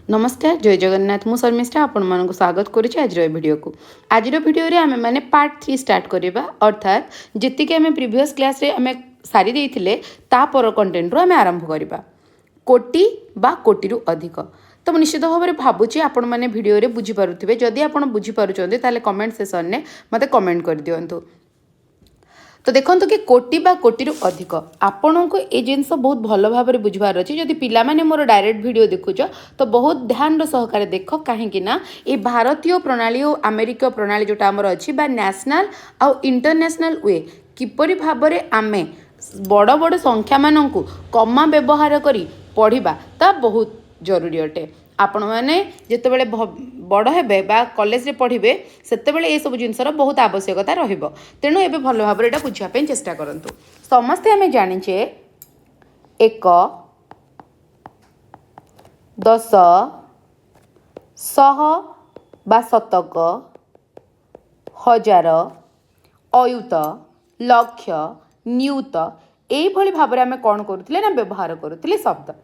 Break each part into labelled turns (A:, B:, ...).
A: नमस्कार जय जगन्नाथ मु शर्मिष्ठा आपण मानक स्वागत करुच्ची आज वीडियो को आज वीडियो रे आमे माने पार्ट 3 स्टार्ट करबा अर्थात जति आमे प्रीवियस क्लास रे आमे सारी देइथिले ता पर कंटेंट रो आमे आरंभ करबा कोटी बा कोटी रु अधिक। तो निश्चित भाव में भावुची आपण मैंने वीडियो रे बुझी पारुथिबे जदि आपण बुझी पारुचंते ताले कमेंट सेक्शन ने मते कमेंट कर दियंतु। तो देखो कि कोटी बा कोटी रु अधिक आपण को ये जिनस बहुत भल भाव में बुझार अच्छी जदि पिला माने मोर डायरेक्ट वीडियो देखुच तो बहुत ध्यान सहकार देख कहीं ये भारतीय प्रणाली और अमेरिका प्रणाली जोटा आमर अच्छी नेशनल आउ इंटरनेशनल वे किपरि भाव में आमे बड़ बड़ संख्या मानू कमा व्यवहार करी पढ़ा ता बहुत जरूरी अटे। आपण मैंने जिते बड़े बड़ हे कॉलेज रे पढ़े से ये सब जिनसर बहुत आवश्यकता रहिबो तेणु एबे भल भाव में बुझापी चेष्टा करंतु। समस्ते आमे जानिचे एक दश शह बा शतक हजार अयुत लक्ष नियुत यही भाव में आमे कौन करुथिले ना व्यवहार करुथिले शब्द।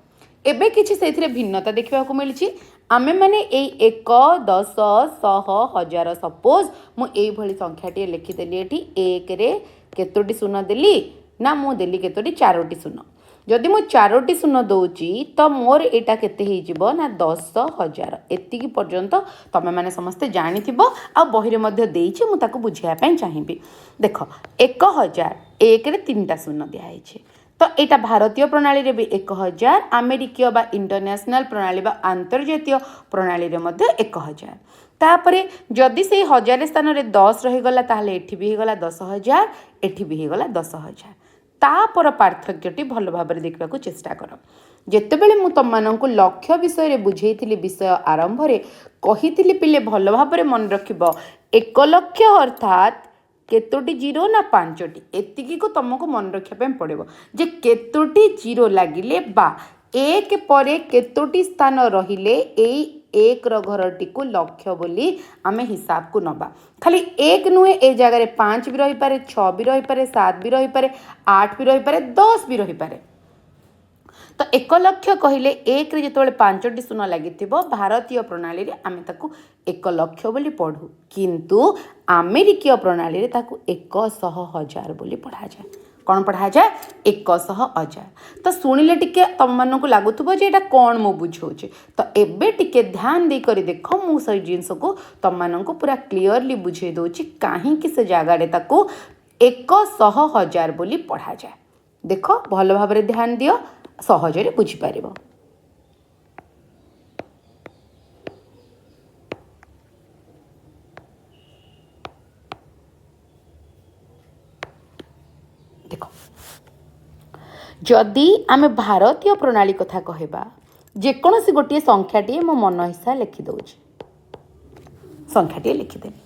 A: एबे किछि सेथिरे भिन्नता देखा मिली आमे माने एक दश शह हजार सपोज मुझे संख्याटी लिखिदेली एठी एक रे केतोटी शून्य देली ना मु देली केतोटी चारोटी शून्य जदि मु चारोटी शून्य दौची तो मोर एटा केते हेजिबो ना 10,000 एतिकी पर्यंत तमे माने समस्ते जानिथिबो आ बहिरे मध्ये देइछि मु ताको बुझिया पय चाहिबी। देखो 1000 एक रे तीनटा शून्य दिया हेछि तो यहाँ भारतीय प्रणाली रे भी 1000 अमेरिकीय बा इंटरनेशनल प्रणाली बा अंतर्जातीय प्रणाली रे मध्ये 1000 तापरे जदि से 1000 स्थान रे 10 रहीगला ताहले एठी भी हेगला 10,000 एठी भी हेगला 10,000 तापर पार्थक्यटी भल भाव में देखा चेष्टा कर। जेतेबेले मु तममानंकु लक्ष्य विषय रे बुझेइथिली विषय आरंभ रे कहिथिली पिले भल भाव में मन रखिबो 1 लक्ष अर्थात केतोटी जीरो ना 5टी एतिकी को तुमको मन रखा पड़ो जे केतोटी जीरो लगिले बा एक परे केतोटी स्थान रहिले एक घरटी को लक्ष्य बोली आमे हिसाब को नबा खाली एक नुहे ए जगह 5 भी रही पारे 6 भी रही पारे 7 भी रही पारे 8 भी रही पारे 10 भी रही पारे। तो 1 लक्ष कहले एक रे जिते 5टी शून्य लगी भारतीय प्रणाली रे आमे ताकू 1 लक्ष बोली पढ़ू किंतु अमेरिकीय प्रणाली रे ताकू 100,000 बोली पढ़ा जाए। कौन पढ़ा जाए 100,000 तो शुणिले टिके तुम मानक लगुव जे कौन मु बुझाऊे तो एबे टिके ध्यान दे करी देख मु से जिनस को तुम मानक पूरा क्लीयरली बुझे दूची कहीं से जगार ताकू 100,000 बोली पढ़ा जाए। देख भल भाव में ध्यान दियो सहजरे बुझीपार। देख जदि आमे भारतीय प्रणाली कथा कहबा जेकोसी गोटे संख्याटी मो मन हिस्सा लिखिदे संख्याटी लिखिदेली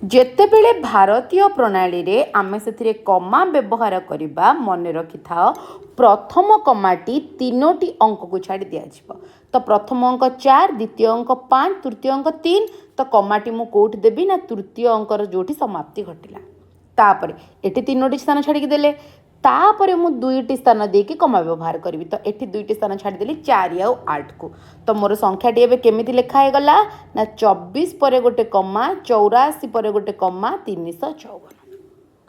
A: जेतेबेले भारतीय प्रणाली रे आमे सेथिरे कमा व्यवहार करिबा मन रखि थाओ प्रथम कमाटी 3टी अंक को छाड़ी दिया जिवो तो प्रथम अंक 4 द्वितीय अंक 5 तृतीय अंक 3 तो कमाटी मु कोठ देबी ना तृतीय अंकर जोठी समाप्ति घटिला तापरे एठी 3टी स्थान छाड़ी देले तापरे मु 2टी स्थान देकी कमा व्यवहार करी तो एठी 2टी स्थान छाड़ी देली 4 आउ 8 को तो मोर संख्याटी एबे केमिति लेखा हे गला ना 24 परे गोटे कमा 84 परे गोटे कमा 354।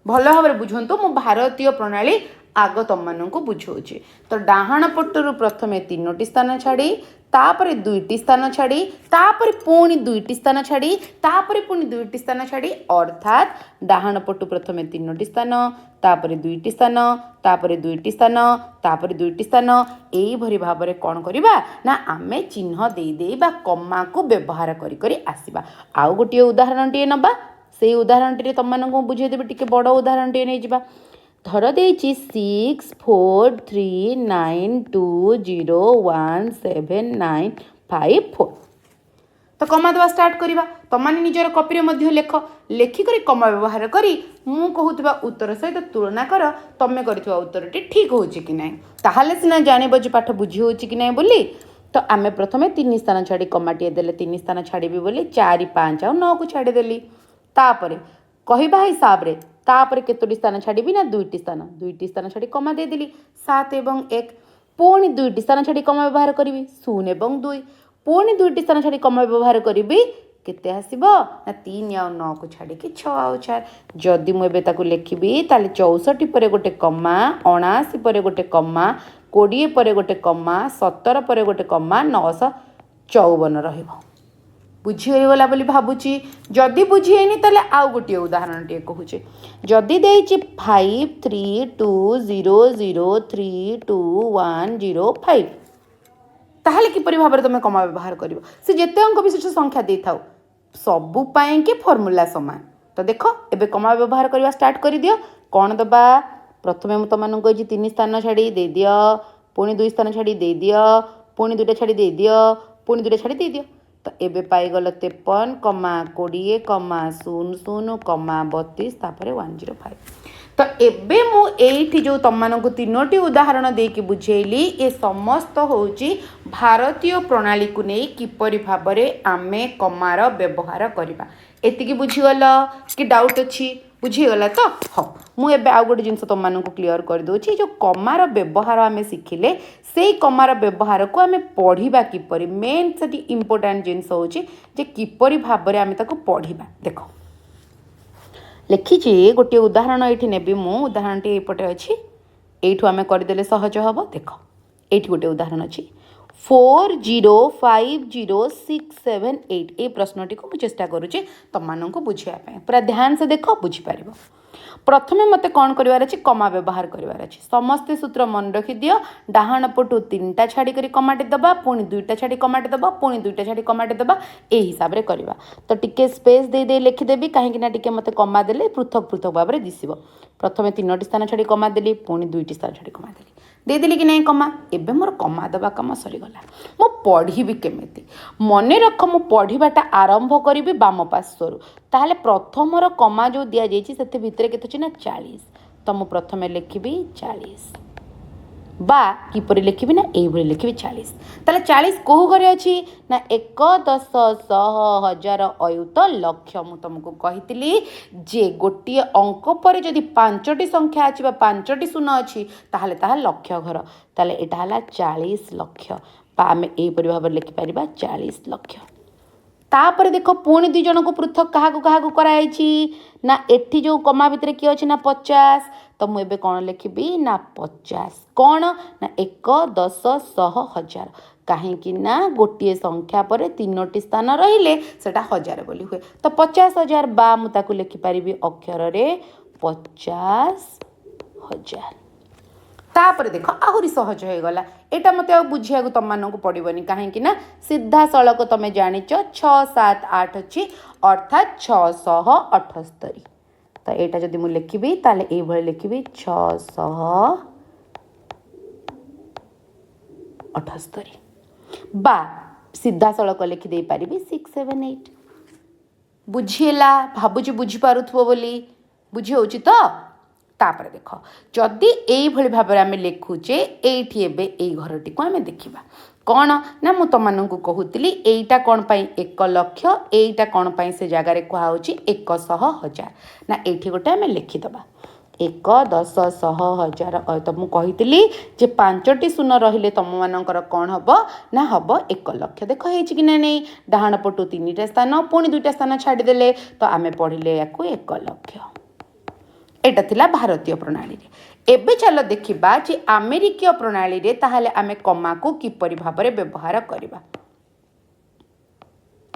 A: भल भाव में बुझंतु मु भारतीय प्रणाली आग तुम मानक बुझाऊे तो डाहाण पटरू प्रथमे 3टी स्थान छाड़ी तापरे 2टी स्थान छाड़ी तापरे पुणी 2टी स्थान छाड़ी तापरे पुणी 2टी स्थान छाड़ी अर्थात डाहाण पटू प्रथमे 3टी स्थान तापरे 2टी स्थान तापरे 2टी स्थान तापरे 2टी स्थान यही भरी भाव में कौन करवा ना आमे चिन्ह दे दे बा कमा को व्यवहार करी करी आसीबा। आउ गोटे उदाहरण टे नबा से उदाहरण टे तुम मानक बुझेदेवी टिके बड़ उदाहरण टे नहीं जा धर देछि 6 4 3 9 2 0 1 7 9 5 4 तो कमा देवा स्टार्ट करिबा तुम माने निजर कॉपी रे मध्य लेख लेखिक कमा व्यवहार करी मु कहूथिबा उत्तर सहित तुलना कर तमे करथिबा उत्तरटी ठीक होछि कि नै ताहाले सिना जानिबो जे पाठ बुझी होछि कि नै बोली। तो आमे प्रथमे 3 स्थान छाड़ी कमाटी देले 3 स्थान छाड़ीबी बोली 4 5 और 9 को छाड़ी देली तापरे कहिबा हिसाब रे तापरे केतोटी स्थान छाड़ी ना 2टी स्थान छाड़ी कमा देदेली 7 एवं 1 पुणी 2टी स्थान छाड़ी कमा व्यवहार करी 0 एवं 2 पुणी 2टी स्थान छाड़ी कमा व्यवहार करी केते आसीबो ना 3 आउ 9 को छाड़ी कि 6 आउ 4 जदि मु एबे ताकू लिखिबी ताले 64 परे गोटे कमा 79 परे गोटे कमा 20 परे गोटे कमा 17 परे गोटे कमा 954 रहिबो। बुझीगला बोली भावुची जदि बुझीनी ताले आउ गोटे उदाहरण टे कहूचे जदि देइची 533200321105 ताहले किपरि भाबरे तुम कमा व्यवहार करिवो से जेते अंक विशिष्ट संख्या दे थाउ सबु पाए के फॉर्मूला समान। तो देखो एबे कमा व्यवहार करवा स्टार्ट कर दियो कौन दबा प्रथमे मु तमन को 3 स्थान छाड़ी दे दियो पुणी 2 स्थान छाड़ी दे दियो पुणी 2टा छाड़ी दे दियो पुणी 2टा छाड़ी दे दियो। तो एबे पाइगल 53 कमा 20 कमा 00 कमा 32 तापर 105। तो एबे मु एठी जो तमମାନଙ୍କୁ तीनोटी उदाहरण देकी बुझेली ए समस्त होची भारतीय प्रणाली को नहीं किपरि भाबरे आमे कमार व्यवहार करिबा। एतिकी बुझीगल कि डाउट अछि बुझीगला तो हाँ मु एबे आउ गोटे जिनस तमମାନଙ୍କୁ क्लियर कर दोछि जो कमार व्यवहार आमे शिखिले सेई कमार व्यवहार को आमे पढ़िबा किपरि मेन सेटी इंपोर्टेंट जिनस होछि जे किपरि भाबरे आमे ताको पढ़िबा। देखो लिखिछि गोटे उदाहरण ये नेबी मु उदाहरण टी एपटे अच्छी यू आम करदे सहज हम। देख ये गोटे उदाहरण अच्छी 40506788 ये प्रश्नटी को मुझे चेष्टा करुचे तुम बुझापी पूरा ध्यान से देख बुझीपार। प्रथमे मते कौन करार अच्छी कमा व्यवहार करार अच्छी समस्ते सूत्र मन रखी दियो डाहाण पटू 3टा छाड़ी कमाटे दबा पुणी 2टा छाड़ी कमाटे दबा पुणी 2टा छाड़ी कमाटे दबा ए हिसाब रे करबा। तो टिके स्पेस दे दे लिखिदेवी कहीं टिके मते कमा देले पृथक पृथक भाव में दिसिबो। प्रथमे 3टी स्थान छाड़ी कमा देली पुणी 2टी स्थान छाड़ी कमा देली देदेली कि नहीं कमा एबे मोर कमा दबा कम सरीगला मु पढ़ी केमिति मन रख मु पढ़ाटा आरंभ करी बाम पार्श्वर ताहले प्रथमर कमा जो दि जाइए से भितर केते ना 40। तो मु प्रथमे लिखी 40 बा किपरि लिखी ना ये लिखी 40 ताले 40 कहू घरे अच्छी ना 1 10 100 1000 अयुत लक्ष मु तुमको कही जे गोटे अंक पर जदि 5टी संख्या अच्छी 5टी शून्य अच्छी ताहले ताहा लक्ष घर ताले एटा हला 40 लक्ष बा आमे एपरि भाव लिखिपर 40 लक्ष। तापर देख पुणी 2 जन को पृथक क्या कराई ना एठी जो कमा भितर किए अच्छे ना 50। तो मुझे कौन लिखी ना 50 कौन ना 1 10 100 1000 कहीं ना गोटे संख्या पर 3टी स्थान रहिले सेटा 1000 बोली हुए। तो 50,000 बा मुझे लिखिपारि अक्षर रे 50,000। तापर देख आहरी सहज हो गला एटा मते आ बुझिया को तुम मानक पड़ोनी कहीं ना सीधा सड़क तुम जान 6 7 8 अच्छी अर्थात 678। तो यहाँ जदि मुझे लिखी ताले ये लिखी 678 बा सीधा सड़क लिखिदे पारि 678। बुझीला भावुची बुझीपारुथ्व बोली बुझी होची तो। तापर देख जदि ये भाव में आम लिखुचे ये घरटी को आम देखा कौन ना मु तुमको कहूली यहीटा कौन पाई 1 लक्ष यहीटा कौन पाई से जगार कहुच्छी 100,000 ना ये गोटे आम लिखिदबा 1 10 100 1000। तो मुझे कही जे 5टी शून्य रहिले तुम मानकर कौन हम ना हम 1 लक्ष। देख कि ना नहीं डाहाण पटू 3टा स्थान पुणी 2टा स्थान छाड़देले तो आम पढ़ले या 1 लक्ष। एटा थिला भारतीय प्रणाली रे। एबे चलो देखिबा जे अमेरिकीय प्रणाली रे ताहाले आमे कमा को किपरि भाबरे व्यवहार करिबा।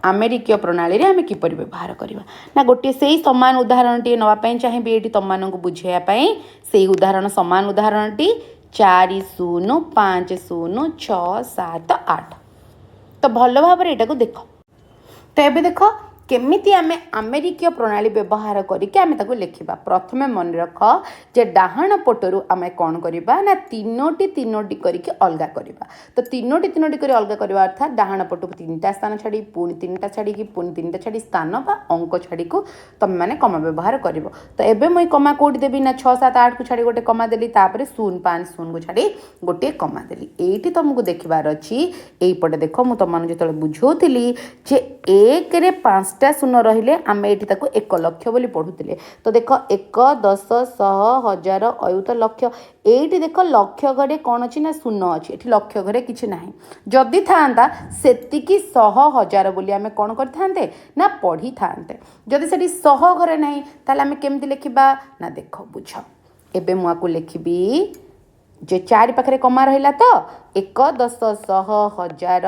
A: अमेरिकीय प्रणाली रे आमे किपरि व्यवहार करिबा ना गोटे सेही समान उदाहरण टी नवा पई चाहिबे एटी तम मानन को बुझाया पई सेही उदाहरण समान उदाहरण टी 4 0 5 0 6 7 8। तो भलो भाबरे एटा को देखो। तो एबे देखो केमिति आमे अमेरिकीय प्रणाली व्यवहार करके आमे ताको लिखिबा। प्रथमे मन रख जे डाहाण पटरु आमे कोन करिबा ना तीनोटी करके अलगा करिबा। तो तीनोटी करी अलगा करिबा अर्थात डाहाण पटु 3टा स्थान छाड़ी पुणी 3टा छाड़ी कि पुणी 3टा छाड़ी स्थान बा अंक छाड़ी को तुम माने कमा व्यवहार करिवो। तो एबे मई कमा कोडी देबी ना 6 7 8 को छाड़ी गोटे कमा देली तापर 0 5 0 को छाड़ी गोटे कमा देली। एठी तुमको देखिबार अछि एई पटे देखो मु तुम माने जतले बुझौतिली जे 1 रे 5 5टा शून्य रहिले आमे एठी ताको 1 लक्ष बोली पढुतिले। तो देख 1 10 100 1000 अयुत लक्ष एठी देख लक्ष घरे कौन अच्छी ना शून्य अच्छी एठी लक्ष घरे किछि नाही जदि थांता सेतिकी 100 1000 बोली आमे कौन करथांते ना पढ़ी थांते जदि सेठी 100 घरे नाही ताले आमे केमति लिखिबा ना देख बुझ एबे मु आकु लिखिबी जे 4 पाखे कमा रहा तो 1 10 100 1000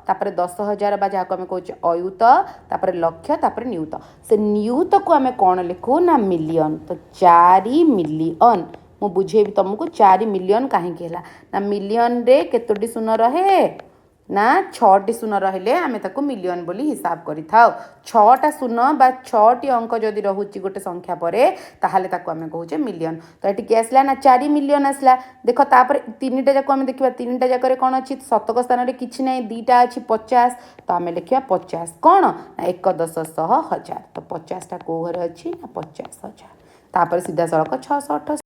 A: तापर 10,000 बा जहाँ आम कहे अयुत तापर लक्ष तापर नियुत से नियुत को आम कौन लिखू ना मिलियन तो 4 मिलियन मु बुझेबी तुमको 4 मिलियन कहीं ना मिलियन रे केतोटी शून्य रहे ना 6टी शून्य रहिले आमे ताको मिलियन बोली हिसाब करि थाओ 6टा शून्य बा 6टी अंक जदि रहुची गोटे संख्या परे ताहाले ताको आमे कहूचे मिलियन तो एटी के आसला ना 4 मिलियन आसला देखो तापर 3टा जाको आमे देखिबा 3टा जाकरे कोन अछि शतक स्थान रे किछि नै 2टा अछि 50 तो आमे लिखिबा 50 कोन ना 1 10 100 1000 तो 50 टा को घरे अछि ना 50,000 तापर सीधा सड़क 668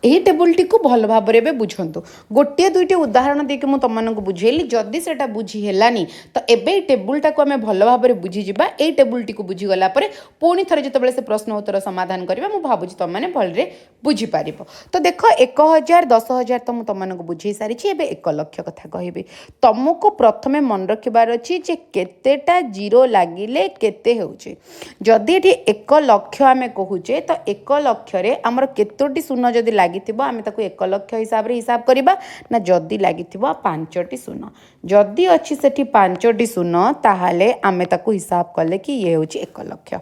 A: यही टेबुल टी को भल भाव में बुझंतु गोटे दुईटे उदाहरण देके मुझे तुमको बुझेली जदि से बुझीहेलानी तो एबे टेबुलटा को आम भल भाव में बुझीजा ये टेबुल टी को बुझीगला पुणी थे जो से प्रश्न उत्तर समाधान करवा मुझे भावुँ तुमने भलरे बुझीपार तो देख 1000 10,000 तो मुझे तुमको बुझे सारी एबे 1 लक्ष कथा कहबी तुमको प्रथमे मन रखिबार अच्छी जे केतेटा जीरो लागिले केते होउचे जदि एठी 1 लक्ष आमे कहूचे तो 1 लक्ष रे हमर केतोटी शून्य जदि लागिथिबो आमे ताको 1 लक्ष हिसाब रे हिसाब करिबा ना जदि लागिथिबो 5टी शून्य जदि अछि सेठी 5टी शून्य ताहाले आमे ताको हिसाब कले कि ये होची 1 लक्ष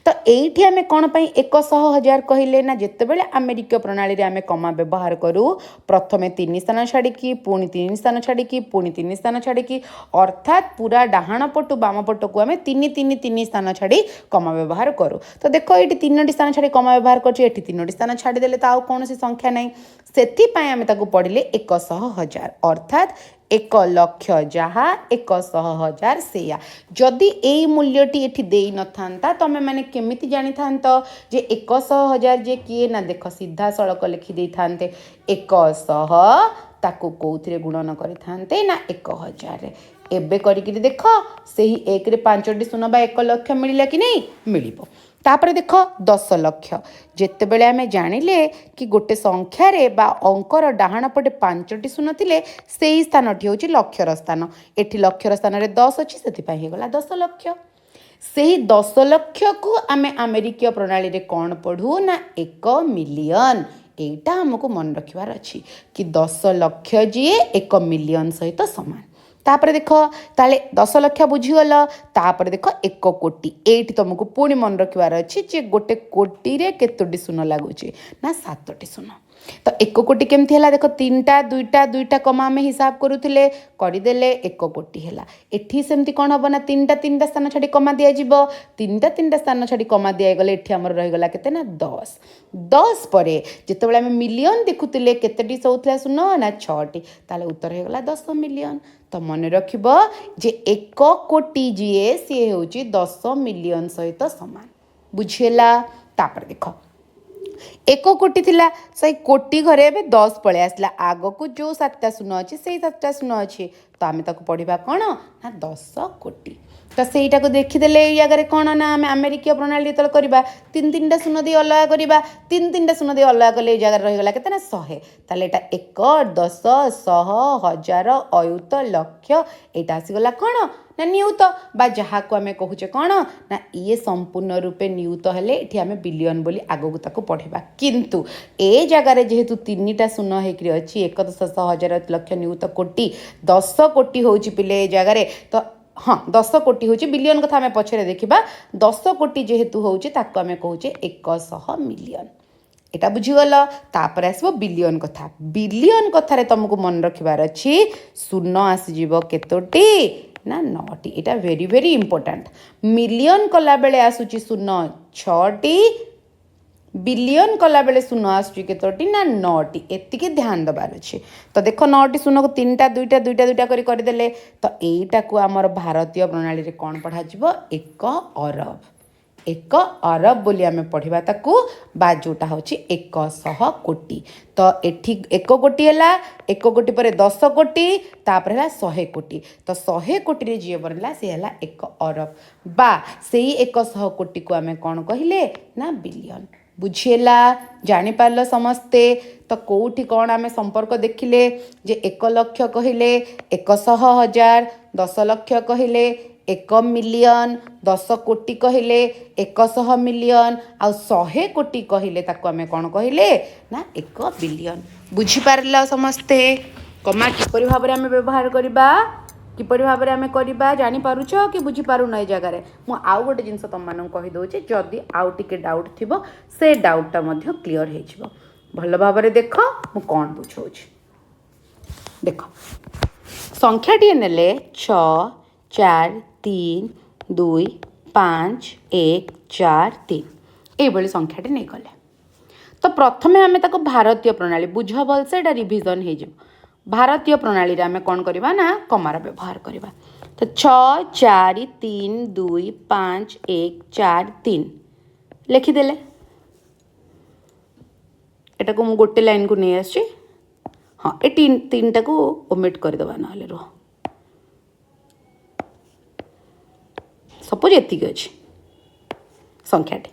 A: तो एठी आमे कोन पई 100,000 कहिले ना जेतेबेले अमेरिकीय प्रणाली रे आमे कमा व्यवहार करू प्रथमे 3 स्थान छाड़ी की पुणी 3 स्थान छाड़ी की पुणी 3 स्थान छाड़ी की अर्थात पूरा डाहाण पटु बाम पट को आमे 3 स्थान छाड़ी कमा व्यवहार करू तो देखो ये 3टी स्थान छाड़ी कमा व्यवहार कर 3टी स्थान छाड़ी देले तो कौन सी संख्या नहीं से आमे ताको पढ़िले 100,000 अर्थात 1 लक्ष जहाँ 100,000 सेया जदि यही मूल्यटी एठी देई न थांता तमे माने केमिति जानी थांतो जे 100,000 जे किए ना देख सीधा सड़क लिखि देई थांते 100 ताको कोउथिरे गुणन करि थांते ना 1,000 एबे करिकि देख सेही 1 रे 5टी शून्य बा 1 लक्ष मिलिला कि नहीं मिलिबो तापर देख 10 लक्ष जेतेबेले आमे जानिले कि गोटे संख्यार बा अंकर डाहाण पटे 5टी शून्य थिले सेही स्थानटी होची लक्षर स्थान एठी लक्षर स्थान रे 10 अछि सेति पई हे गला 10 लक्ष सेही 10 लक्ष को आमे अमेरिकीय प्रणाली रे कोन पढू ना 1 मिलियन एटा हमको मन रखिबार अछि कि 10 लक्ष जी 1 मिलियन सहित समान तापर देख ताले 10 लक्ष बुझीगल तापर देख 1 कोटी एटी तुमको पुणी मन रखिबार अच्छी जे गोटे कोटी रे केतोटी शून्य लागुचे ना 7टी शून्य तो 1 कोटी केमती है देख 3टा 2टा कमा आम हिसाब करूले करदेले 1 कोटी है एठी सेमती कौन हम ना 3टा स्थान छाड़ी कमा दि जाव 3टा स्थान छाड़ी कमा दिगले एठी आमर रहीगला केते ना 10 पर जिते आम मिलियन देखुले केतेटी सौला शून्य ना 6टी ताले उत्तर होगा 10 मिलियन तो मन रखिब जे 1 कोटी जीए सी होची 10 मिलियन सहित समान बुझेला तापर देख 1 कोटी थिला से कोटी घरे एबे 10 पळे आसला आगो को जो 7टा शून्य अछि सेही 7टा शून्य अछि तो आमे ताको पढिबा कोन ना 10 कोटी तो सेटा को देखिदेले या जगह कौन ना आम अमेरिकीय प्रणाली जो करवा 3 शून्य दे अलग करवा 3 शून्य दे अलग कले जगह रहीगला के 100 ताले एटा 1 10 100 1000 अयुत लक्ष एटा आसीगला कौन ना नियुत बा जहाँ को आम कहूचे कौन ना ये संपूर्ण रूपे नियुत हेले एठी आम बिलियन बोली आगो ताको पढ़ेबा किंतु ए जगार जेहेतु 3टा शून्य होकरी अच्छी 1 10 100 1000 लक्ष नियुत कोटी 10 कोटी होची पिले ए जगार तो हाँ 10 कोटी होची बिलियन कथा आम पछरे देखिबा 10 कोटी जेहेतु होची ताको आम कहूचे 100 मिलियन एटा बुझीगल तापर आसबो बिलियन कथारे तुमको मन रखिबार अच्छी शून्य आसीजिवो केतोटी ना 9टी एटा वेरी वेरी इंपोर्टेंट मिलियन कला बेले आसुची शून्य 6टी बिलियन कला बेले शून्य आसुची केतोटी ना 9टी एतिके ध्यान दबार अच्छे तो देख 9टी शून्य को 3टा 2टा करी करदेले तो एटा को आमर भारतीय प्रणाली रे कोन पढ़ा जिवो 1 अरब एक अरब बोली आम पढ़ा ताकू बा जोटा हूँ 100 कोटी। तो एठी 1 कोटी है, 1 कोटी पर 10 कोटी तापर है 100 कोटी। तो 100 कोटी जी बनला सी है 1 अरब बा से 100 कोटी को आम कौन कहले ना बिलियन। बुझीला जापार समस्ते। तो कौटी कौन आम संपर्क देखिले जे 1 लक्ष कहले 100,000, 10 लक्ष कहले 1 मिलियन, 10 कोटी कहले 100 मिलियन, आ 100 कोटी कहले ताको आम कौन कहले ना 1 बिलियन। बुझीपार समस्ते कमा किपरि भाव आम व्यवहार करवा किपरि भाव आम करवा जानीपारुच कि बुझीपार ए जगार मु आउ गोटे जिनस तुम मानक कहीदे जदि आउ टिके डाउट थी से डाउटा क्लीयर हो भल भाव देख मु कौन बुझाऊँ। देख संख्याटी नेले 6 4 3 2 5 1 4 3 ये संख्याटी नहीं गले। तो प्रथमे आम ताको भारतीय प्रणाली बुझ भलसे रिविजन हो भारतीय प्रणाली रे आम कौन करवा ना कमार व्यवहार करवा। तो 6 4 3 2 5 1 4 3 लिखिदेले एटा को मु गोटे लाइन को नहीं आसी। हाँ ये तीन टा को ओमिट करदेवा ना रुह सपोज एतिक अच्छी संख्याटी।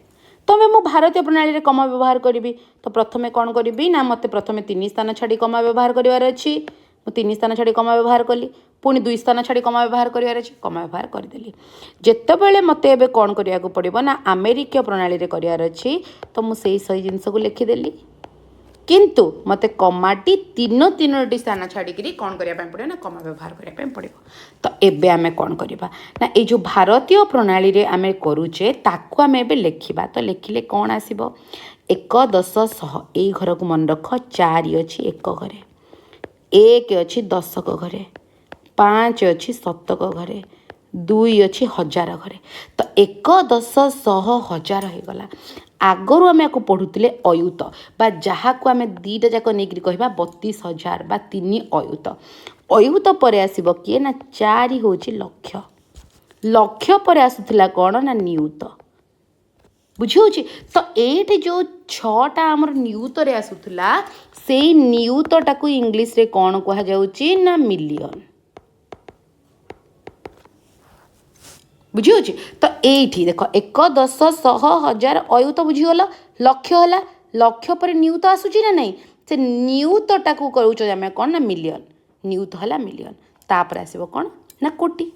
A: तो मैं मो भारतीय प्रणाली रे कमा व्यवहार करी। तो प्रथमे कौन करी ना मत प्रथमे 3 स्थान छाड़ी कमा व्यवहार करार अच्छी। मु 3 स्थान छाड़ी कमा व्यवहार कली पुणी 2 स्थान छाड़ी कमा व्यवहार करार अच्छी कमा व्यवहार करदेली। जितेबले मत एबे कौन करिया को पड़िबो ना अमेरिकीय प्रणाली रे करार अच्छी। तो मु सही सही जिनस को लिखिदेली किंतु मते कमाटी तीनोटी स्थान छाड़ी कौन करने पड़े ना कमा व्यवहार करने पड़े। तो एबे आमे कौन करवा ना ये जो भारतीय प्रणाली रे आमे करूचे ताकू आमे एबे लिखिबा। तो लिखिले कौन आसीबो 1 10 100 ए घर को मन रख 4 अच्छी 1 घरे 1 अच्छी 10 घरे 5 अच्छी 7 घरे 2 अच्छी 1000 घरे। तो 1 10 100 1000 हो गला। आगरू आम या पढ़ुले अयुत बा जहाँ को आम 2टा जाक नहीं कह 32,000 बा 3 अयुत। अयुत पर आसब किए ना 4 हूँ लक्ष लक्ष पर आसूला कौन ना नियुत। बुझे तो ये जो 6टा आमर नियुत रे आसूला से नियुतटा को इंग्लिश रे कौन कह जाउची ना मिलियन। बुझी तो ये देख 1 10 100 1000 अयुत बुझीगल लक्ष है लक्ष पर नियुत आसूची ना नहीं से नियुतटा को करूँ आम कौन ना मिलियन नियुत है मिलियन तापर आसब कौन ना कोटी।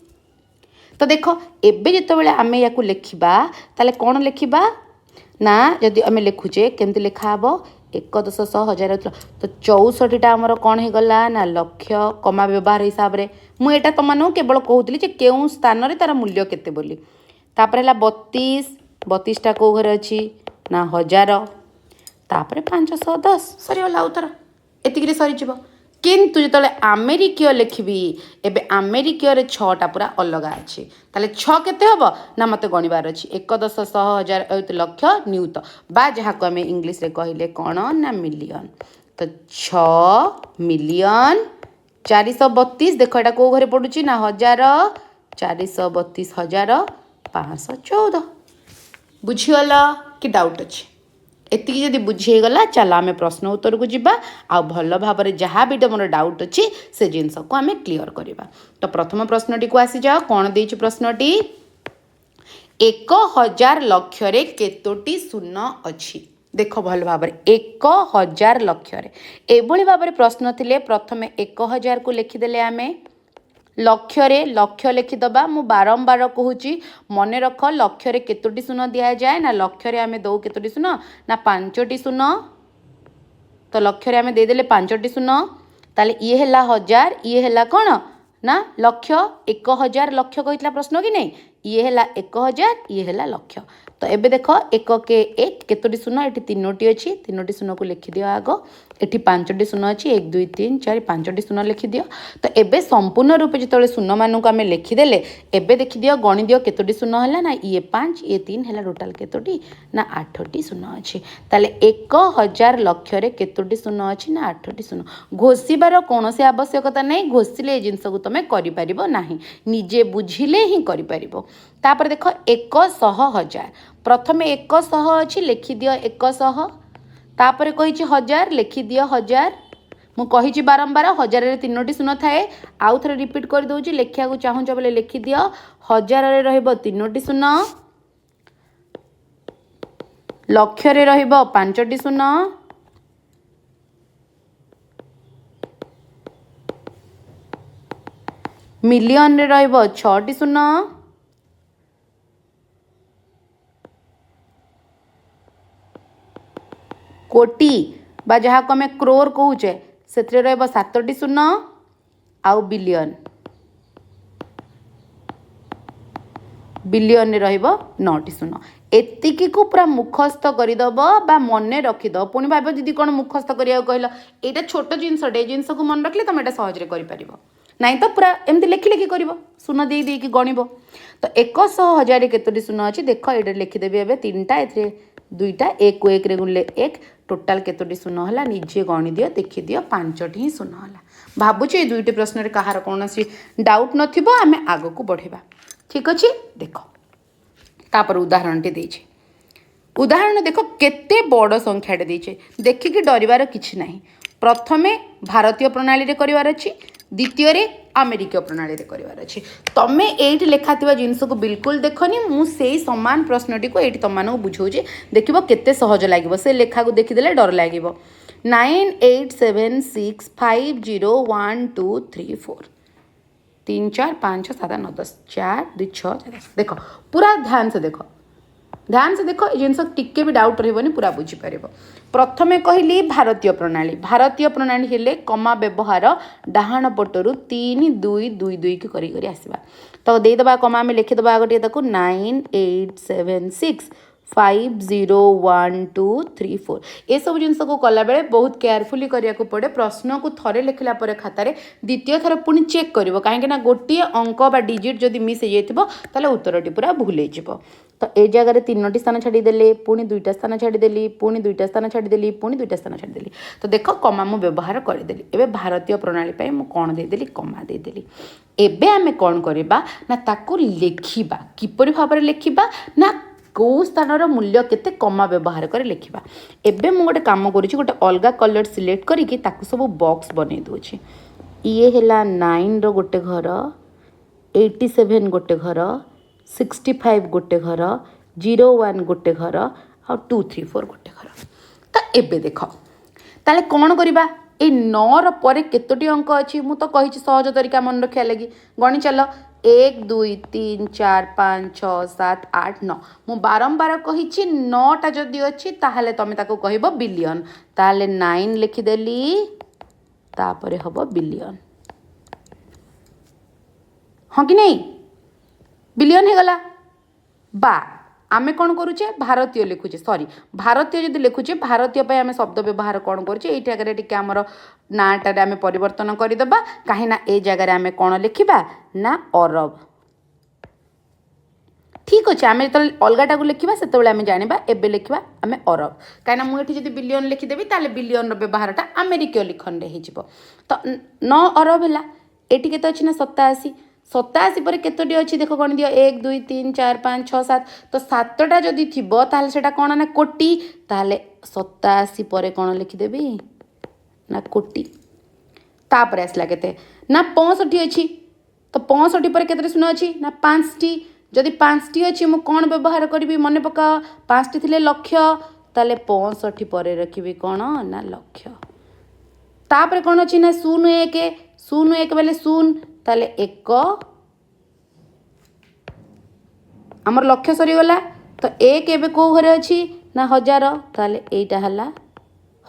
A: तो देख एबे जितेबाला आम या लिखा ताले कौन लिखा ना जदि आम लिखुचे केमती लिखा हे 1 10 100 1000 तो 64टा आमर कौन हो गला ना लक्ष कमा व्यवहार हिसाब से मुझे तुम केवल कहूली केउं स्थान रे तार मूल्य केते बोली। तापर है 32टा कौ घरे अच्छी ना 1000 तापर 510 सरीगला उत्तर एतिक सरीज। किंतु जो अमेरिकीय लिखी एबे अमेरिकीय रे 6टा पूरा अलग अच्छी ताले 6 केते हबो ना मते गणिबार अच्छी 1 10 100 1000 लक्ष नियुत बा जहाँ को आम इंग्लिश रे कहले कौन ना मिलियन। तो 6 मिलियन 432 देख एटा कौ घरे पड़ुची ना 1000 432,514। बुझीगला कि डाउट अच्छे एतिकी जदि बुझीगला चल आम प्रश्न उत्तर को जीवा आ भल भाव जहाँ भी तुम डाउट अच्छी से जिनस को आम क्लीयर करवा। तो प्रथम प्रश्नटी को आसी जाओ कौन देइछि प्रश्नटी 1000 लक्ष रे केतोटी शून्य अच्छी। देख भल भाव 1000 लक्ष एभली भाव प्रश्न थिले प्रथमे 1000 को लिखिदेले आम लक्षरे लक्ष लिखिदबा मु बारंबार कहूँ मन रख लक्षरे केतोटी शून्य दि जाए ना लक्षरे आम दौ केतोटी शून्य ना 5टी शून्य। तो लक्षरे आम देदेले 5टी शून्य ताले ये है 1000 ये है कौन ना लक्ष 1000 लक्ष कही प्रश्न कि नहीं ये है 1000 ये है लक्ष। तो एबे देख 1 के 1 केतोटी शून्य ये 3टी अच्छी 3टी शून्य को लिखिदियो आग एटी 5टी शून्य अच्छी 1 2 3 4 5टी शून्य लिखिदियो। तो एबे संपूर्ण रूपे जो शून्य मानक आम लिखिदेले एबे देखिदियो गणी दियो केतोटी शून्य है ना ये 5 ये 3 है टोटाल केतोटी ना 8टी शून्य अच्छी। ताले 1000 लक्ष केतोटी शून्य अच्छी ना 8टी शून्य। घोषिबार कौन से आवश्यकता नहीं, घोषिले ये जिनस को तुम कर ना निजे बुझिले ही कर। देख 100,000 प्रथम 100 अच्छी लिखिदियो 100 तापर कही 1000 लिखिदियो 1000 मु कही बारंबार 1000 रे 3टी शून्य थाए आउ थे रिपीट कर दूची लिखा चाहूच बोले लिखिदियो 1000 रे रहिबो 3टी शून्य लक्ष रे रहिबो 5टी शून्य मिलियन रे रहिबो 6टी शून्य कोटी बा जहाँ को आम क्रोर कहूचे से 7टी शून्य आउ बिलियन बिलियन रे रहिबो 9टी शून्य। एतिकी को पूरा मुखस्थ करदब बा मन रखिद पुणी भाव दीदी कौन मुखस्थ करा कहल यहाँ छोट जिनसटे जिनस को मन रखिले तुम यहाँ सहजरे कर नाई तो पूरा एमती लेखि लेखि कर शून्य दे देकी गणब। तो 100,000 केतोटी शून्य अच्छी देख ये लिखिदेवी ए 3टा ए 2टा 1 को 1 रे गुणिले 1 टोटाल केतोटी शून्य है निजे गणी दियो देखी दियो 5टी ही शून्य है। भावुची ये 2टी प्रश्न कहार कौन डाउट नथिबो आमे आगो को बढ़ेबा। ठीक अच्छे देख तापर उदाहरण टे देछे उदाहरण देख केते बड़ संख्याटे देछे देखिकी डरिवार किछि नाही। प्रथमे भारतीय प्रणाली रे करिवार अछि द्वितीय रे अमेरिकीय प्रणाली रे करिवार अछि। तमे एठी लेखाथिबा जिंस को बिल्कुल देखनी मु सेही समान प्रश्नटी को एठी तमानू बुझौजे देखिबो केते सहज लागिबो से लेखा को देखिदेले डर लागिबो। 9 8 7 6 5 0 1 2 3 4 3 4 5 6 7 9 10 4 2 6 देख पूरा ध्यान से देखो जिनस टिके भी डाउट रही पूरा बुझीपर। प्रथमे कहली भारतीय प्रणाली हेले कमा व्यवहार डाहाण पटरु 3 2 2 2 की करी आसवा। तो देदेबा कमा आम लिखिदेबा गोटे 9 8 7 6 5 0 1 2 3 4 ये सब जिनस को कला बेले बहुत केयरफुली करिया को पड़े। प्रश्न को थरे लिखला पर खातार द्वितीय थर पुणी चेक करिवो कहीं गोटे अंक बा डिजिट जदि मिस हो जाइथिबो ताले उत्तरटी पूरा भूल हो। तो ए जगह 3टी स्थान छाड़देली पुणी 2टा स्थान छाड़देली पुणी 2टा स्थान छाड़देली पुणी 2टा स्थान छाड़देली। तो देख कमा मु व्यवहार करदेली एवं भारतीय प्रणाली पर मुझे कौन देदेली कमा देदेली। एबे आमे कौन करबा ना ताकू लेखिबा किपरि भाबरे लेखिबा ना कौ स्थान मूल्य केते कमा व्यवहार कर लिखा। एबे मु गोटे काम करुँच गोटे अलग कलर सिलेक्ट करके ताकू सब बॉक्स बनै दूची। ये है 9 रो गोटे घर 87 गोटे घर 65 गोटे घर 01 गोटे घर आ 2 3 4 गोटे घर। तो एबे देख ताले कौन करबा ए 9 रो परे केतोटी अंक अच्छी मु तो कही सहज तरीका मन रखा लगी गणी चल 1 2 3 4 5 6 7 8 9 मु बारंबार कही 9टा जदि अच्छी ताहले तमे ताको कहबो बिलियन ताहले 9 लिखिदेली तापरे हबो बिलियन। हाँ कि नहीं बिलियन हो गला बा आमे कौन करुचे भारतीय लिखुचे सॉरी भारतीय जदि लिखुचे भारतीय पे आमे शब्द व्यवहार कौन करुचे ये जगह टिके आमर नाटारे आमे परिवर्तन करदेबा कहीं ना ए जगह आमे कौन लिखिबा ना अरब। ठीक अच्छे आम जो अलगाटा को लिखा से आम जाना एवं लिखा आम अरब कहीं मुझे जब बिलियन लिखिदेवी ताले बिलियन व्यवहारटा अमेरिकीय लिखन हो। तो 9 अरब है ये के अच्छी ना 87 87 पर केतोटी अच्छी देख कौन दियो 1 2 3 4 5 6 7 तो 7टा जदि थी ताल से कौन ना कोटी ताले 87 पर कौन लिखिदेवी ना कोटी तापर आसला केते ना 65 अच्छी तो 65 पर केतोटी शून्य अच्छी ना 5टी जदि 5टी अच्छी मु कौन व्यवहार करी मन पका 5टी थिले लक्ष ताले 65 पर रखी कौन ना लक्ष। तापर कौन अच्छी ना 01 बेले 0 ताले 1 आमर लक्ष्य सरीगला। तो 1 एवं कौ घरे अच्छी ना 1000 ताले एटा हला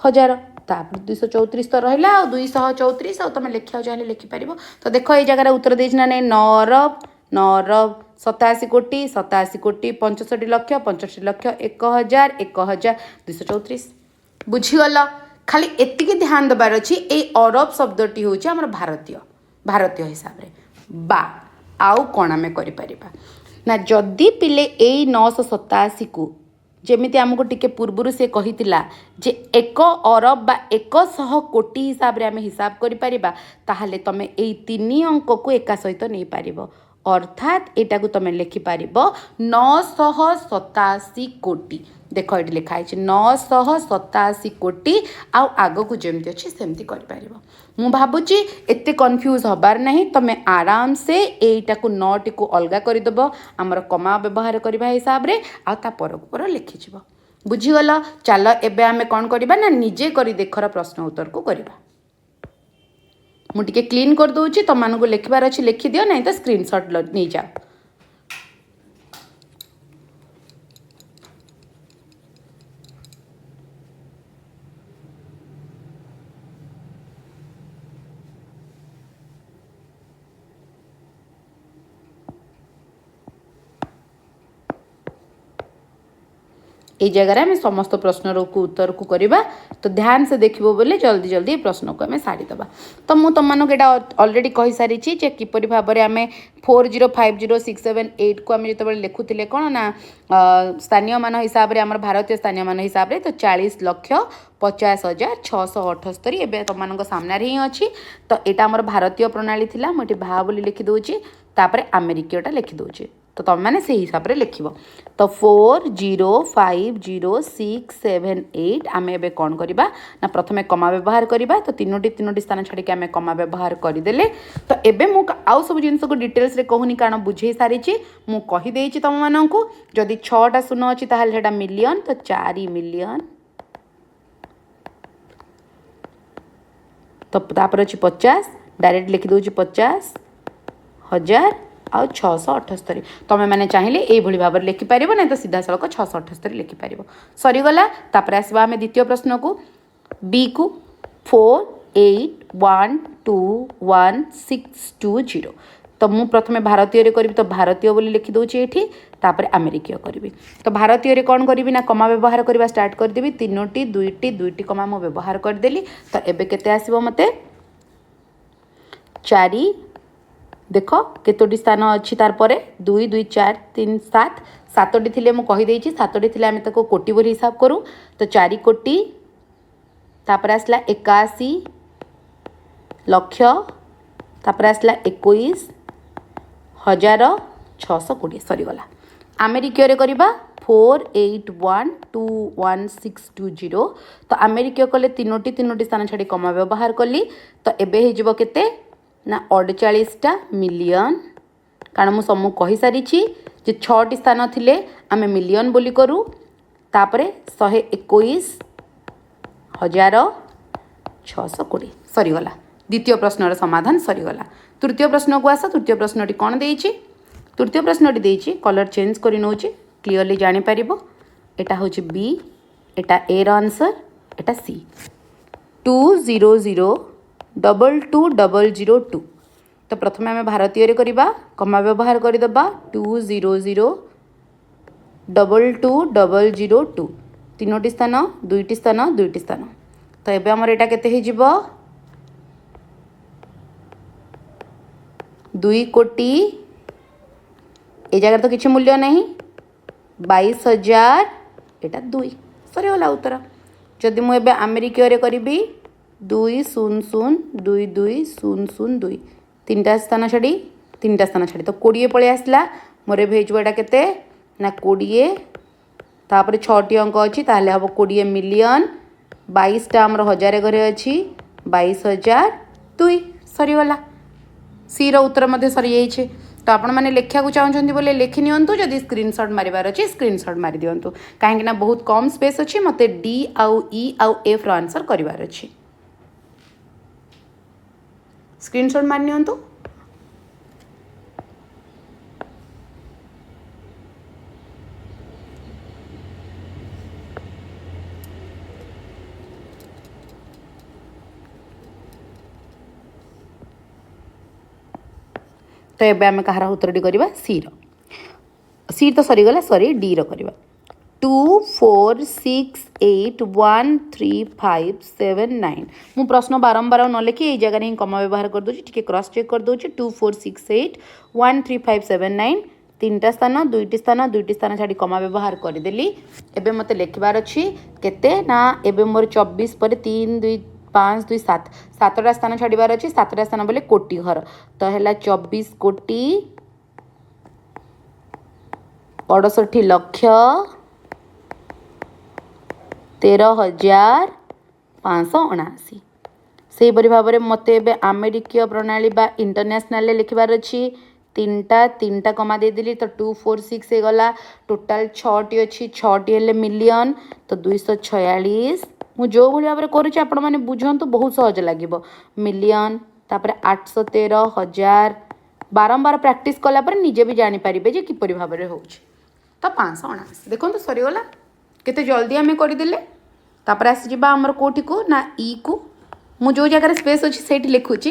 A: 1000 तापर 234 तो रहा 234 तुम लिखा चाहिए लिखिपार। तो देख ये जगह उत्तर देना नहीं 9 अरब 87 कोटी 65 लक्ष 1000 234 बुझीगल खाली एतिकी ध्यान देवार अच्छी ये अरब शब्दटी हूँ आम भारतीय भारतीय हिसाब से बा आउ कौन आम कर ना जदि पिले यही 987 को जमी आमको टिके पूर्वर से कहीतिला जे 1 अरब बा 100 कोटी हिसाब रे आम हिसाब करिपरिबा ताहले तमे एई 3 अंक को एका सहित नहीं पारिबो अर्थात एटा को तमे लिखि पारिबो 987 कोटी देख ये लिखाई 987 कोटी आउ आग को जमती अच्छे सेमती करिपरिबो मु भाबुची एते कन्फ्यूज हबार नहीं तमे आराम से एटा को 9 टी को अलगा करदेव आमर कमा व्यवहार करबा हिसाब रे आ ता पर लिखिजिव बुझीगल चल एबे आमे कौन करबा ना निजे करी देखर प्रश्न उत्तर को करबा मु टिके क्लीन कर दउची तम मानको लिखबार अछि लिखि दियो नहीं तो स्क्रीनशॉट नहीं जाओ ये जगह आम समस्त प्रश्न को उत्तर को करवा तो ध्यान से देखो बोले जल्दी जल्दी प्रश्न को आम सारीदे तो मुझे तुम मानक यहाँ अलरेडी कही सारी किपर भाव में आम 405067 को आम जो लिखुले कौन ना स्थानीय मान हिसाब से आम भारतीय स्थानीय मान हिसाब से तो 40,50,678 एवं तुम मान सामने ही अच्छी तो यहाँ आम भारतीय प्रणाली थी मुझे भा बोली लिखिदे तापर आमेरिकीयटा लिखिदे तो तुम मैंने से हिसाब से लिख तो 405068 आम ए कौन करवा ना प्रथम कमा व्यवहार करवा तो तीनोटी स्थान छाड़ी आम कमा व्यवहार करदे तो एबे मु आउ सब जिन को डिटेल्स रे कहूनी कारण बुझे सारी मु कहीदे तुम मानक जदि 6टा शून्य अच्छी ताहले मिलियन तो 4 मिलियन तो तापर अच्छी 50 डायरेक्ट लिखिदे 50,000 आउ 678 तुम मैंने चाहिए ये भाव में लिखिपार ना तो सीधा सड़क 678 लिखिपार सरीगला तापर आसवा आम द्वितीय प्रश्न को बी को 48121620 तो मु प्रथम भारतीय रे करी तो भारतीय बोली लिखि दउची एठी तापर अमेरिकीय करी तो भारतीय रे कौन करी ना कमा व्यवहार करबा स्टार्ट कर देबी तीनोटी दुईटी कमा मु व्यवहार कर देली तो एबे केते आसीबो मते 4 देख केतोटी स्थान अच्छी तार पर 2 2 4 3 7 7टी थिले मु कही देइछि 7टी थिले आमे ताको कोटी बोली हिसाब करू तो 4 कोटी तापर आसला 81 लक्ष तापर आसला 21,620 सरीगला आमेरिकीय रे करबा 48121620 तो आमेरिकीय कले तीनोटी स्थान छाड़ी कमा व्यवहार कली तो एबे हे जिवो केते ना 48टा मिलियन कारण मु समूह कही सारी जे 6टी स्थान थिले आमे मिलियन बोली करू तापरे 121,620 सरीगला द्वितीय प्रश्नर समाधान सरीगला तृतीय प्रश्न को आस तृतीय प्रश्नटी कौन देइछि तृतीय प्रश्नटी देइछि कलर चेंज करि नउछि क्लियरली जानि परिबो एटा होछि बी एटा ए र आंसर एटा सी 200,22,002 तो प्रथम आम भारतीय रे करबा कमा व्यवहार करदेबा 200,22,002 तीनोटी स्थान दुईटी स्थान तो एबे हमर एटा केते हे जिवो 2 कोटी ए जगह तो किसी मूल्य नहीं 22,000 एटा 2 सरीगला उत्तर जदि मु एबे अमेरिकीय रे करिबी 2,00,22,002 तीनटा स्थान छाड़ी तो 20 पलि आसला मोर भेज एटा केते ना 20 तापर 6टी अंक अच्छी ताहले हम 20 मिलियन 22टा आमर हजार घरे अच्छी 22,002 सरीगला सी रो उत्तर मध्य सरी जाइए तो आपण मैंने लिखा चाहते बोले लिखि नियंतु जदि स्क्रीनशॉट मारिबार अच्छी स्क्रीनशॉट मारि दियंतु कहीं बहुत कम स्पेस अच्छी मते डी आउ ई आउ एफ रो आंसर करिवार अच्छी स्क्रीनशॉट मारि नियंतु तो एबे आम कहार उत्तर टी करवा सी तो सरीगला सरी डी रो करवा 24681357 ମୁଁ ପ୍ରଶ୍ନ ବାରମ୍ବାର ନ ଲେଖି ଏଇ ଜାଗାରେ ହିଁ କମା ବ୍ୟବହାର କରିଦେଉଛି ଟିକେ କ୍ରସ୍ ଚେକ୍ କରିଦେଉଛି 24681357 ତିନିଟା ସ୍ଥାନ ଦୁଇଟି ସ୍ଥାନ ଛାଡ଼ି କମା ବ୍ୟବହାର କରିଦେଲି ଏବେ ମୋତେ ଲେଖିବାର ଅଛି କେତେ ନା ଏବେ ମୋର 24 ପରେ 3 2 5 2 7 ସାତଟା ସ୍ଥାନ ଛାଡ଼ିବାର ଅଛି ସାତଟା ସ୍ଥାନ ବୋଲେ କୋଟି ଘର ତ ହେଲା 24,68,13,579 ସେହିପରି ଭାବରେ ମୋତେ ଏବେ ଆମେରିକୀୟ ପ୍ରଣାଳୀ ବା ଇଣ୍ଟରନ୍ୟାସନାଲରେ ଲେଖିବାର ଅଛି ତିନିଟା କମା ଦେଇଦେଲି ତ 246 ହେଇଗଲା ଟୋଟାଲ 6ଟି ଅଛି 6ଟି ହେଲେ ମିଲିୟନ ତ 246 ମୁଁ ଯେଉଁଭଳି ଭାବରେ କରୁଛି ଆପଣମାନେ ବୁଝନ୍ତୁ ବହୁତ ସହଜ ଲାଗିବ ମିଲିୟନ ତାପରେ 813,000 ବାରମ୍ବାର ପ୍ରାକ୍ଟିସ୍ କଲା ପରେ ନିଜେ ବି ଜାଣିପାରିବେ ଯେ କିପରି ଭାବରେ ହେଉଛି ତ 579 ଦେଖନ୍ତୁ ସରିଗଲା କେତେ ଜଲ୍ଦି ଆମେ କରିଦେଲେ ତାପରେ ଆସିଯିବା ଆମର କେଉଁଠିକୁ ନା ଇ କୁ ମୁଁ ଯେଉଁ ଜାଗାରେ ସ୍ପେସ୍ ଅଛି ସେଇଠି ଲେଖୁଛି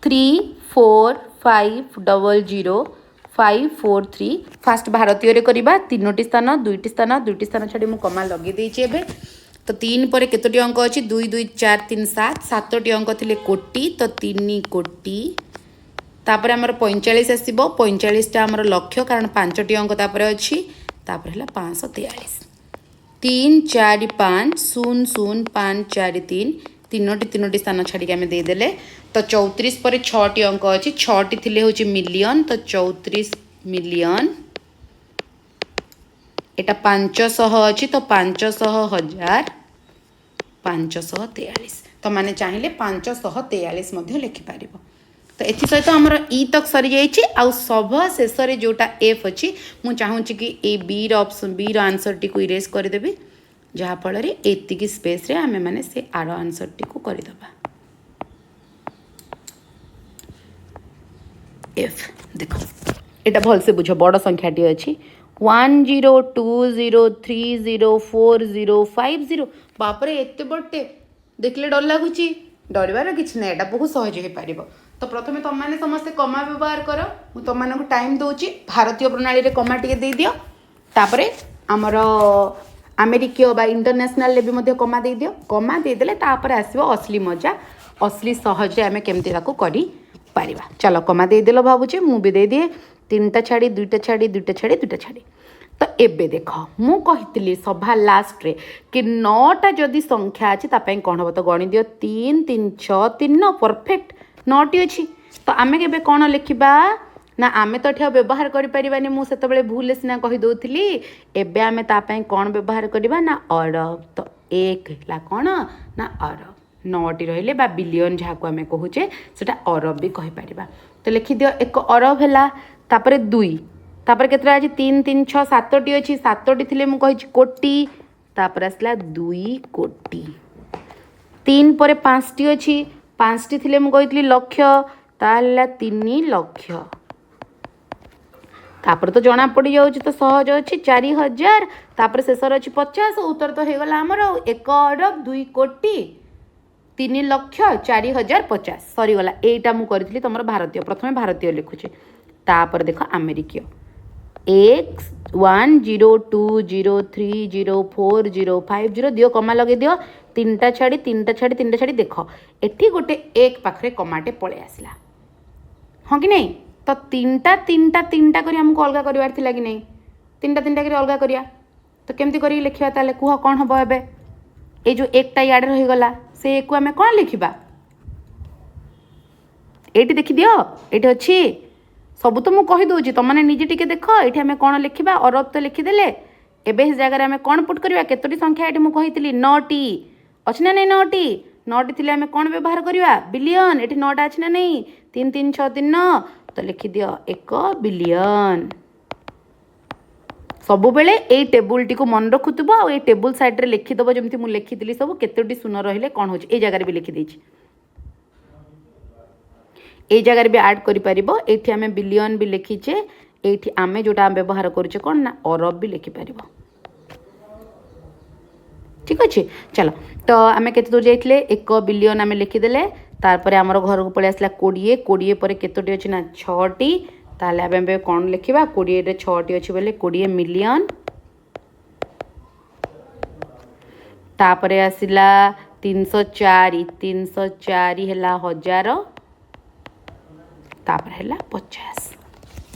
A: 34500,543 ଫାଷ୍ଟ ଭାରତୀୟରେ କରିବା ତିନୋଟି ସ୍ଥାନ ଦୁଇଟି ସ୍ଥାନ ଛାଡ଼ି ମୁଁ କମା ଲଗେଇ ଦେଇଛି ଏବେ ତ 3 ପରେ କେତୋଟି ଅଙ୍କ ଅଛି 2 2 4 3 7 7ଟି ଅଙ୍କ ଥିଲେ କୋଟି ତ 3 କୋଟି ତାପରେ ଆମର 45 ଆସିବ 45ଟା ଆମର ଲକ୍ଷ କାରଣ 5ଟି ଅଙ୍କ ତାପରେ ଅଛି ତାପରେ ହେଲା 543 3 4 5 0 0 5 4 3 ତିନୋଟି ସ୍ଥାନ ଛାଡ଼ିକି ଆମେ ଦେଇଦେଲେ ତ 34 ପରେ 6ଟି ଅଙ୍କ ଅଛି 6ଟି ଥିଲେ ହେଉଛି ମିଲିୟନ ତ 34 ମିଲିୟନ ଏଟା 500 ଅଛି ତ 500,000 543 ତ ମାନେ ଚାହିଁଲେ 543 ମଧ୍ୟ ଲେଖିପାରିବ ତ ଏଥିସହିତ ଆମର ଇ ତକ୍ ସରିଯାଇଛି ଆଉ ସଭା ଶେଷରେ ଯେଉଁଟା ଏଫ୍ ଅଛି ମୁଁ ଚାହୁଁଛି କି ଏଇ ବିର ଆନ୍ସରଟିକୁ ଇରେଜ୍ କରିଦେବି ଯାହାଫଳରେ ଏତିକି ସ୍ପେସ୍ରେ ଆମେମାନେ ସେ ଆର ଆନ୍ସରଟିକୁ କରିଦେବା ଏଫ୍ ଦେଖ ଏଇଟା ଭଲସେ ବୁଝ ବଡ଼ ସଂଖ୍ୟାଟି ଅଛି 1020304050 ବାପରେ ଏତେ ବଡ଼ଟେ ଦେଖିଲେ ଡର ଲାଗୁଛି ଡରିବାର କିଛି ନାହିଁ ଏଇଟା ବହୁତ ସହଜ ହେଇପାରିବ ତ ପ୍ରଥମେ ତମମାନେ ସମସ୍ତେ କମା ବ୍ୟବହାର କର ମୁଁ ତମମାନଙ୍କୁ ଟାଇମ୍ ଦେଉଛି ଭାରତୀୟ ପ୍ରଣାଳୀରେ କମା ଟିକେ ଦେଇଦିଅ ତାପରେ ଆମର ଆମେରିକୀୟ ବା ଇଣ୍ଟରନ୍ୟାସନାଲରେ ବି ମଧ୍ୟ କମା ଦେଇଦିଅ କମା ଦେଇଦେଲେ ତାପରେ ଆସିବ ଅସଲି ମଜା ଅସଲି ସହଜରେ ଆମେ କେମିତି ତାକୁ କରିପାରିବା ଚାଲ କମା ଦେଇଦେଲ ଭାବୁଛେ ମୁଁ ବି ଦେଇଦିଏ 3ଟା ଛାଡ଼ି 2ଟା ଛାଡ଼ି 2ଟା ଛାଡ଼ି 2ଟା ଛାଡ଼ି ତ ଏବେ ଦେଖ ମୁଁ କହିଥିଲି ସଭା ଲାଷ୍ଟରେ କି 9ଟା ଯଦି ସଂଖ୍ୟା ଅଛି ତା ପାଇଁ କ'ଣ ହେବ ତ ଗଣିଦିଅ 3 3 6 3 ପରଫେକ୍ଟ 9ଟି ଅଛି ତ ଆମେ କେବେ କ'ଣ ଲେଖିବା ନା ଆମେ ତ ଏଠି ଆଉ ବ୍ୟବହାର କରିପାରିବାନି ମୁଁ ସେତେବେଳେ ଭୁଲରେ ସିନା କହିଦେଉଥିଲି ଏବେ ଆମେ ତା ପାଇଁ କ'ଣ ବ୍ୟବହାର କରିବା ନା ଅରବ ତ 1 ହେଲା କ'ଣ ନା ଅରବ 9ଟି ରହିଲେ ବା ବିଲିୟନ ଯାହାକୁ ଆମେ କହୁଛେ ସେଟା ଅରବ ବି କହିପାରିବା ତ ଲେଖିଦିଅ 1 ଅରବ ହେଲା ତାପରେ 2 ତାପରେ କେତେଟା ଅଛି 3 3 6 7ଟି ଅଛି 7ଟି ଥିଲେ ମୁଁ କହିଛି କୋଟି ତାପରେ ଆସିଲା 2 କୋଟି 3 ପରେ 5ଟି ଅଛି 5ଟି ଥିଲେ ମୁଁ କହିଥିଲି ଲକ୍ଷ ତାହେଲେ 3 ଲକ୍ଷ ତାପରେ ତ ଜଣା ପଡ଼ିଯାଉଛି ତ ସହଜ ଅଛି 4,000 ତାପରେ ଶେଷରେ ଅଛି 50 ଉତ୍ତର ତ ହେଇଗଲା ଆମର 1 ଅରବ 2 କୋଟି 3 ଲକ୍ଷ 4,050 ସରିଗଲା ଏଇଟା ମୁଁ କରିଥିଲି ତୁମର ଭାରତୀୟ ପ୍ରଥମେ ଭାରତୀୟ ଲେଖୁଛି ତାପରେ ଦେଖ ଆମେରିକୀୟ 1,1,0,2,0,3,0,4,0,5,0 ଦିଅ କମା ଲଗେଇ ଦିଅ 3ଟା ଛାଡ଼ି ଦେଖ ଏଠି ଗୋଟେ 1 ପାଖରେ କମାଟେ ପଳେଇ ଆସିଲା ହଁ କି ନାହିଁ ତ 3ଟା କରି ଆମକୁ ଅଲଗା କରିବାର ଥିଲା କି ନାହିଁ 3ଟା କରି ଅଲଗା କରିବା ତ କେମିତି କରିକି ଲେଖିବା ତାହେଲେ କୁହ କ'ଣ ହେବ ଏବେ ଏଇ ଯେଉଁ 1ଟା ଇଆଡ଼େ ରହିଗଲା ସେ 1କୁ ଆମେ କ'ଣ ଲେଖିବା ଏଇଠି ଦେଖିଦିଅ ଏଇଠି ଅଛି ସବୁ ତ ମୁଁ କହିଦେଉଛି ତୁମମାନେ ନିଜେ ଟିକେ ଦେଖ ଏଇଠି ଆମେ କ'ଣ ଲେଖିବା ଅରବ ତ ଲେଖିଦେଲେ ଏବେ ସେ ଜାଗାରେ ଆମେ କ'ଣ ପୁଟ୍ କରିବା କେତୋଟି ସଂଖ୍ୟା ଏଠି ମୁଁ କହିଥିଲି 9ଟି ଅଛି ନା ନାହିଁ 9ଟି ଥିଲେ ଆମେ କ'ଣ ବ୍ୟବହାର କରିବା ବିଲିୟନ ଏଠି 9ଟା ଅଛି ନା ନାହିଁ 3 3 6 3 9 ତ ଲେଖିଦିଅ 1 ବିଲିୟନ ସବୁବେଳେ ଏଇ ଟେବୁଲଟିକୁ ମନେ ରଖୁଥିବ ଆଉ ଏଇ ଟେବୁଲ ସାଇଡ଼ରେ ଲେଖିଦେବ ଯେମିତି ମୁଁ ଲେଖିଥିଲି ସବୁ କେତୋଟି ଶୂନ ରହିଲେ କ'ଣ ହେଉଛି ଏଇ ଜାଗାରେ ବି ଲେଖିଦେଇଛି এই জায়গায় বি আড করিপারিব এইটি আমি বিলিয়ন বি লিখিছে এইটি আমি যেটা ব্যবহার করছে কোন না অরব বি লিখিপারিব ঠিক আছে চলো তো আমি কেতে দূর যাইছিলে 1 বিলিয়ন আমি লিখিদেলে তারপরে আমার ঘরକୁ পড়ে আসলা 20 20 পরে কেতোটি আছে না 6টি তাহলে আমি কোন লিখিবা 20 রে 6টি আছে বলে 20 মিলিয়ন तापरे आसिला 304 304 है 1000 तापर है 50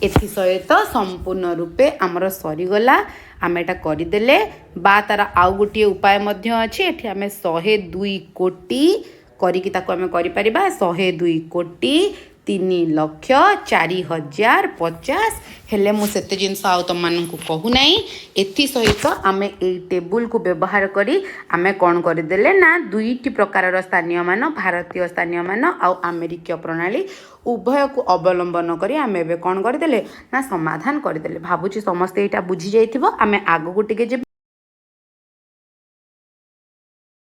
A: एथि सहित संपूर्ण रूपे आमर सरीगला आम एटा करदेले बा तार आउ गोटे उपाय अच्छे एठी आम 102 कोटी करिकी ताको आम करि 102 कोटी 3,04,50 हेले मु सेते जिनस आउ तुम मानकु कहू नाही एथि सहित आम ए टेबुल को व्यवहार करी आम कौन करदेले ना दुईटी प्रकार स्थानीय मान भारतीय स्थानीय मान आउ अमेरिकीय प्रणाली उभय को अवलंबन करी आम एबे कौन करदेले ना समाधान करदेले भाबुची समस्ते एटा बुझी जाइथिबो आम आगो टिके जे